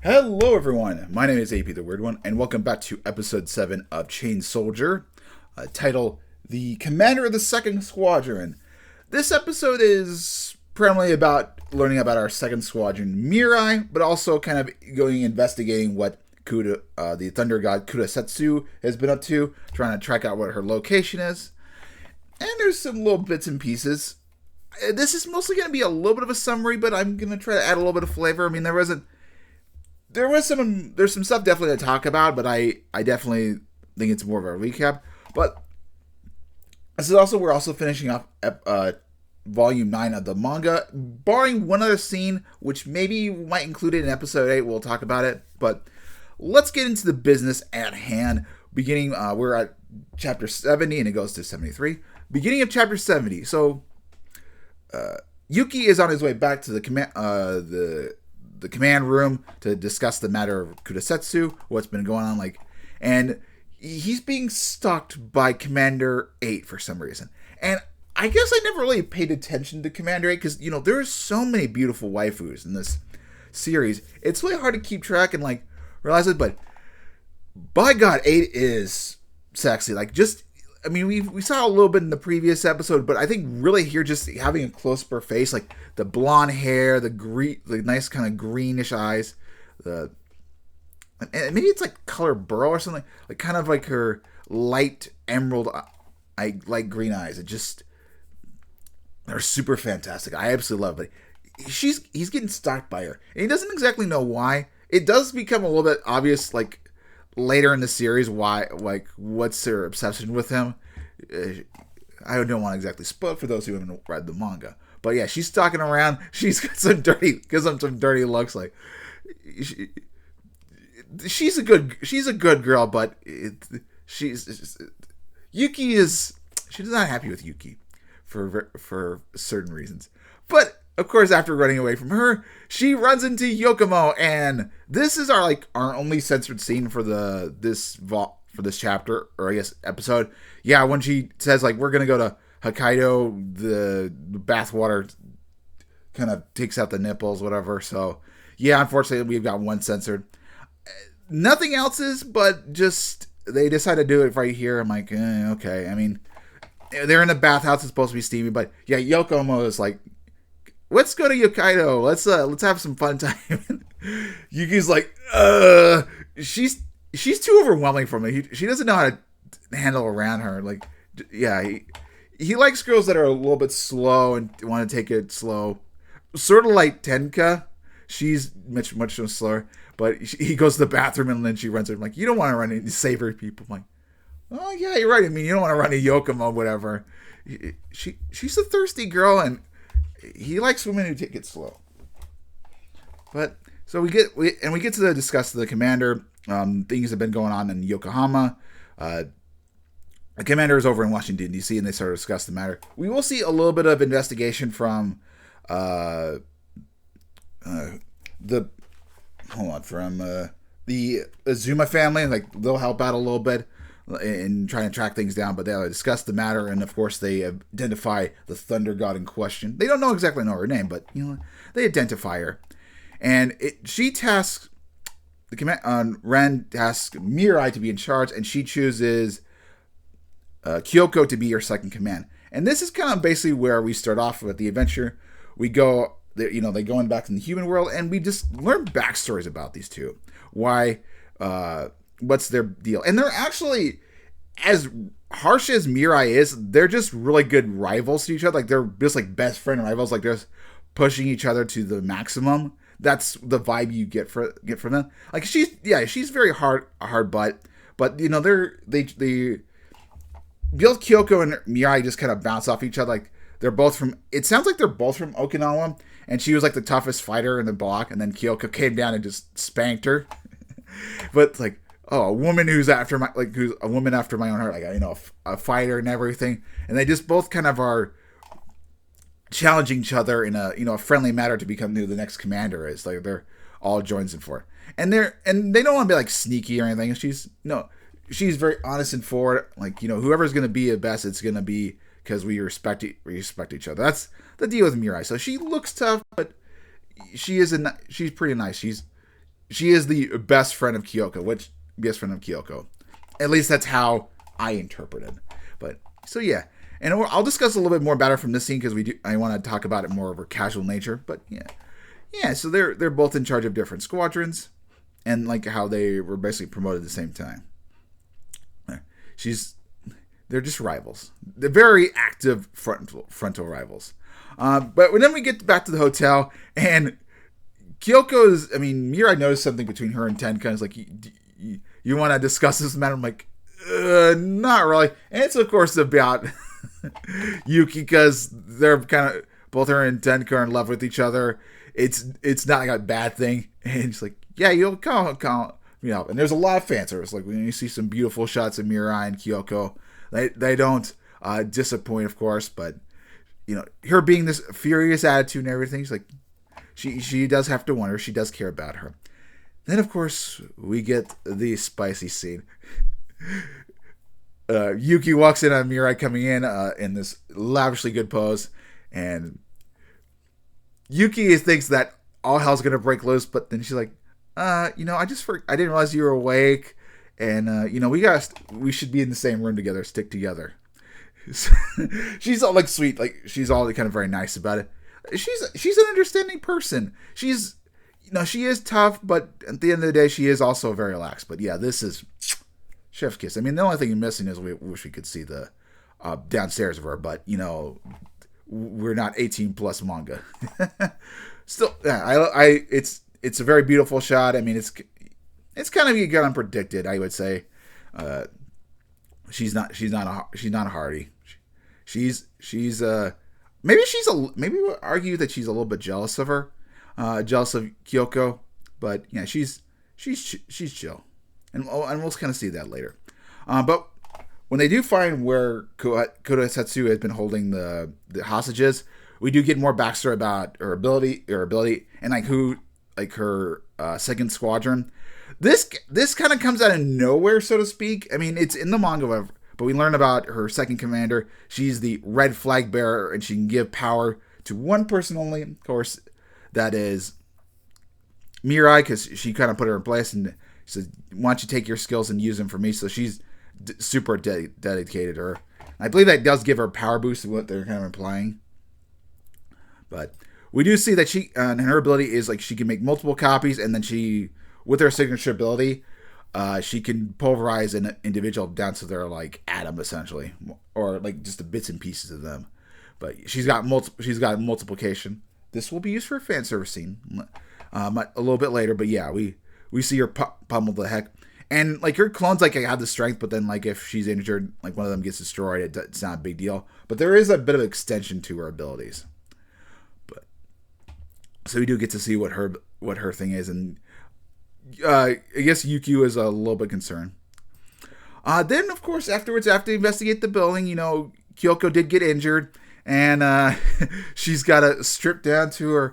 Hello, everyone. My name is AP the Weird One, and welcome back to episode 7 of Chain Soldier, title The Commander of the Second Squadron. This episode is primarily about learning about our second squadron, Mirai, but also kind of investigating what the Thunder God Kudasetsu has been up to, trying to track out what her location is. And there's some little bits and pieces. This is mostly going to be a little bit of a summary, but I'm going to try to add a little bit of flavor. I mean, there's some stuff definitely to talk about, but I definitely think it's more of a recap. But we're also finishing off volume 9 of the manga, barring one other scene, which maybe we might include it in episode 8. We'll talk about it. But let's get into the business at hand. Beginning, we're at chapter 70 and it goes to 73. Beginning of chapter 70. So Yuki is on his way back to the command room to discuss the matter of Kudasetsu, what's been going on, and he's being stalked by Commander 8 for some reason. And I guess I never really paid attention to Commander 8 because, there are so many beautiful waifus in this series. It's really hard to keep track and, realize it, but by God, 8 is sexy. We saw a little bit in the previous episode, but I think really here just having a close-up her face, the blonde hair, the nice kind of greenish eyes, and maybe it's color burl or something, kind of like her light emerald, light green eyes. They're super fantastic. I absolutely love it. He's getting stalked by her, and he doesn't exactly know why. It does become a little bit obvious, later in the series why, what's her obsession with him. I don't want to exactly spoil for those who haven't read the manga, but yeah, she's stalking around. She's got some dirty looks. She's a good girl, but she's not happy with Yuki for certain reasons. But of course, after running away from her, she runs into Yokomo, and this is our only censored scene for this chapter, or I guess episode. Yeah, when she says we're gonna go to Hokkaido, the bathwater kind of takes out the nipples, whatever. So yeah, unfortunately, we've got one censored. Nothing else is, but just they decided to do it right here. I'm like, okay. I mean, they're in the bathhouse. It's supposed to be steamy, but yeah, Yokomo is like, let's go to Hokkaido. Let's have some fun time. Yuki's she's too overwhelming for me. She doesn't know how to handle around her. He likes girls that are a little bit slow and want to take it slow. Sort of like Tenka. She's much slower. But he goes to the bathroom and then she runs her. I'm like, you don't want to run into savory people. I'm like, oh yeah, you're right. I mean, you don't want to run into Yokomo, whatever. She's a thirsty girl, and he likes women who take it slow. But so we get to discuss the commander. Things have been going on in Yokohama. The commander is over in Washington D.C. and they start to discuss the matter. We will see a little bit of investigation from the Azuma family. They'll help out a little bit in trying to track things down, but they discuss the matter, and of course they identify the Thunder God in question. They don't exactly know her name, but they identify her, and she tasks Ren tasks Mirai to be in charge, and she chooses Kyoko to be her second command. And this is kind of basically where we start off with the adventure. We go, they go back in the human world, and we just learn backstories about these two. Why? What's their deal? And they're actually, as harsh as Mirai is, they're just really good rivals to each other. They're just best friend rivals. They're just pushing each other to the maximum. That's the vibe you get from them. She's very hard butt, but they both Kyoko and Mirai just kind of bounce off each other. They're both from. It sounds like they're both from Okinawa, and she was the toughest fighter in the block, and then Kyoko came down and just spanked her. But a woman who's after who's a woman after my own heart, a fighter and everything, and they just both kind of are challenging each other in a friendly manner to become who the next commander is. They're all joins in for it, and they don't want to be sneaky or anything. She's very honest and forward. Whoever's going to be the best, it's going to be because we respect each other. That's the deal with Mirai. So she looks tough, but she's pretty nice. she is the best friend of Kyoko, At least that's how I interpret it. But so yeah, and I'll discuss a little bit more about her from this scene because I want to talk about it more of her casual nature. But yeah. So they're both in charge of different squadrons, and like how they were basically promoted at the same time. They're just rivals. They're very active frontal rivals. But then we get back to the hotel, and Mirai noticed something between her and Tenka. It's like, you want to discuss this matter? I'm like, not really. And it's, of course, about Yuki, because they're kind of, both her and Tenka are in love with each other. It's not like a bad thing. And she's like, yeah, you'll call me up. And there's a lot of fan service. Like, when you see some beautiful shots of Mirai and Kyoko, they don't disappoint, of course, but her being this furious attitude and everything, she's like, she does have to wonder. She does care about her. Then, of course, we get the spicy scene. Yuki walks in on Mirai coming in this lavishly good pose, and Yuki thinks that all hell's gonna break loose, but then she's like, I didn't realize you were awake, and we should be in the same room together, stick together. She's all like sweet, like she's all kind of very nice about it. She's an understanding person. She is tough, but at the end of the day, she is also very relaxed. But yeah, this is chef's kiss. I mean, the only thing you're missing is we wish we could see the downstairs of her, but we're not 18 plus manga. Still, yeah, it's a very beautiful shot. I mean, it's kind of get unpredicted, I would say. She's not a hardy. Maybe we'll argue that she's a little bit jealous of her, jealous of Kyoko, but yeah, she's chill, and we'll kind of see that later. But when they do find where Kurosetsu has been holding the hostages, we do get more backstory about her ability, and her second squadron. This kind of comes out of nowhere, so to speak. I mean, it's in the manga, but we learn about her second commander. She's the red flag bearer, and she can give power to one person only. Of course, that is Mirai, because she kind of put her in place and said, "Why don't you take your skills and use them for me?" So she's super dedicated to her. I believe that does give her a power boost, what they're kind of implying. But we do see that she and her ability is like she can make multiple copies, and then with her signature ability, she can pulverize an individual down to their like atom, essentially, or like just the bits and pieces of them. But she's got multiplication. This will be used for a fan service scene a little bit later. But yeah, we see her pummel the heck, and like her clones like have the strength, but then like if she's injured, like one of them gets destroyed, it's not a big deal. But there is a bit of extension to her abilities. But so we do get to see what her thing is, and I guess Yuki is a little bit concerned. Then, of course, afterwards, after they investigate the building, Kyoko did get injured, and she's got to strip down to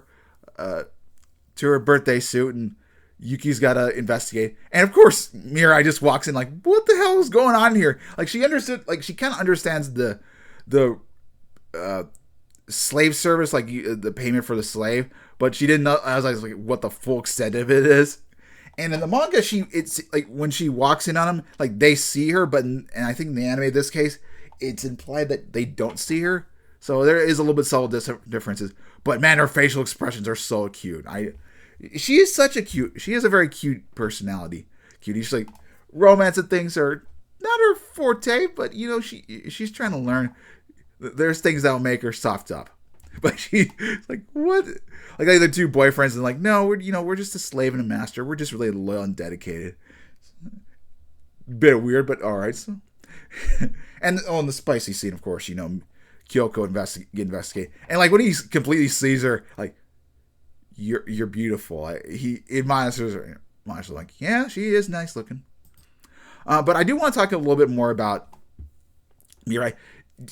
her birthday suit, and Yuki's got to investigate. And of course, Mirai just walks in like, "What the hell is going on here?" Like she kind of understands the slave service, like the payment for the slave, but she didn't know. I was like, what the full extent of it is. And in the manga, it's like when she walks in on them, like they see her, and I think in the anime, in this case, it's implied that they don't see her. So there is a little bit subtle differences. But man, her facial expressions are so cute. She is a very cute personality. Cutie. She's like, romance and things are not her forte, but she's trying to learn. There's things that will make her soft up. But she's like, what? Like the two boyfriends, and like, no, we're just a slave and a master. We're just really loyal and dedicated. Bit weird, but all right. So, and in the spicy scene, of course, Kyoko investigate, and like when he completely sees her, like, you're beautiful. He admires her. Like, yeah, she is nice looking. But I do want to talk a little bit more about Mirai.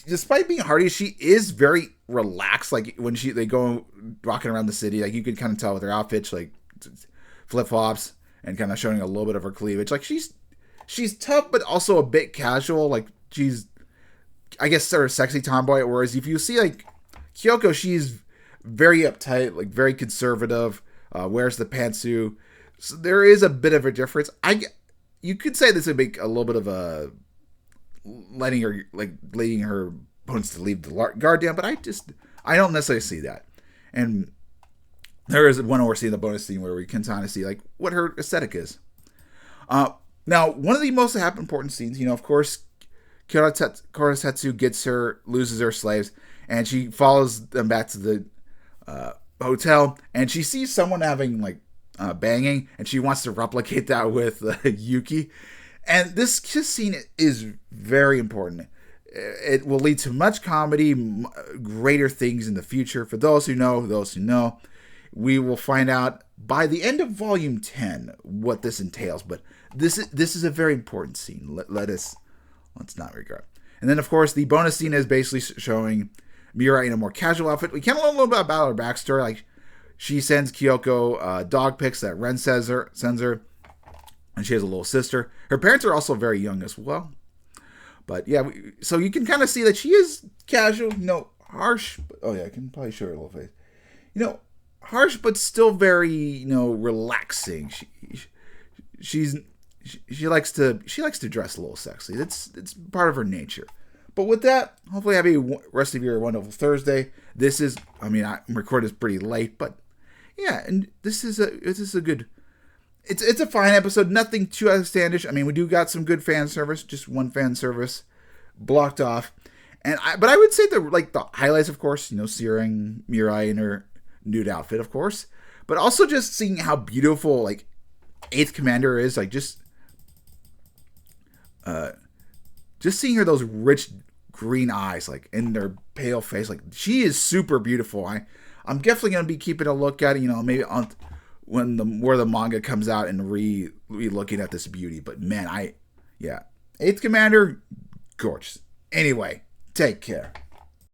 Despite being hardy, she is very relaxed. Like when they go walking around the city, like you can kind of tell with her outfits, like flip flops, and kind of showing a little bit of her cleavage. Like she's tough, but also a bit casual. Like she's, I guess, sort of sexy tomboy. Whereas if you see like Kyoko, she's very uptight, like very conservative. Wears the pantsuit. So there is a bit of a difference. You could say this would make a little bit of a letting her opponents to leave the guard down, but I don't necessarily see that. And there is one where we're seeing the bonus scene where we can kind of see like what her aesthetic is. Now, one of the most important scenes, of course, Korosetsu loses her slaves, and she follows them back to the hotel, and she sees someone having like banging, and she wants to replicate that with Yuki. And this scene is very important. It will lead to much comedy, greater things in the future. For those who know, we will find out by the end of Volume 10 what this entails. But this is a very important scene. Let's not regret. And then, of course, the bonus scene is basically showing Mirai in a more casual outfit. We can learn a little bit about her backstory. Like, she sends Kyoko dog pics that Ren sends her, and she has a little sister. Her parents are also very young as well. But yeah, so you can kind of see that she is casual, harsh. Oh yeah, I can probably show her a little face. Harsh, but still very, relaxing. She likes to dress a little sexy. It's part of her nature. But with that, hopefully have a rest of your wonderful Thursday. I'm recording this pretty late, but yeah, and this is a good. It's a fine episode. Nothing too outlandish. I mean, we do got some good fan service. Just one fan service blocked off, but I would say the highlights, of course, seeing Mirai in her nude outfit, of course, but also just seeing how beautiful like Eighth Commander is. Like just seeing her those rich green eyes, like in their pale face, like she is super beautiful. I'm definitely gonna be keeping a look at it. Maybe on. Where the manga comes out and looking at this beauty. But man, Eighth Commander, gorgeous. Anyway, take care.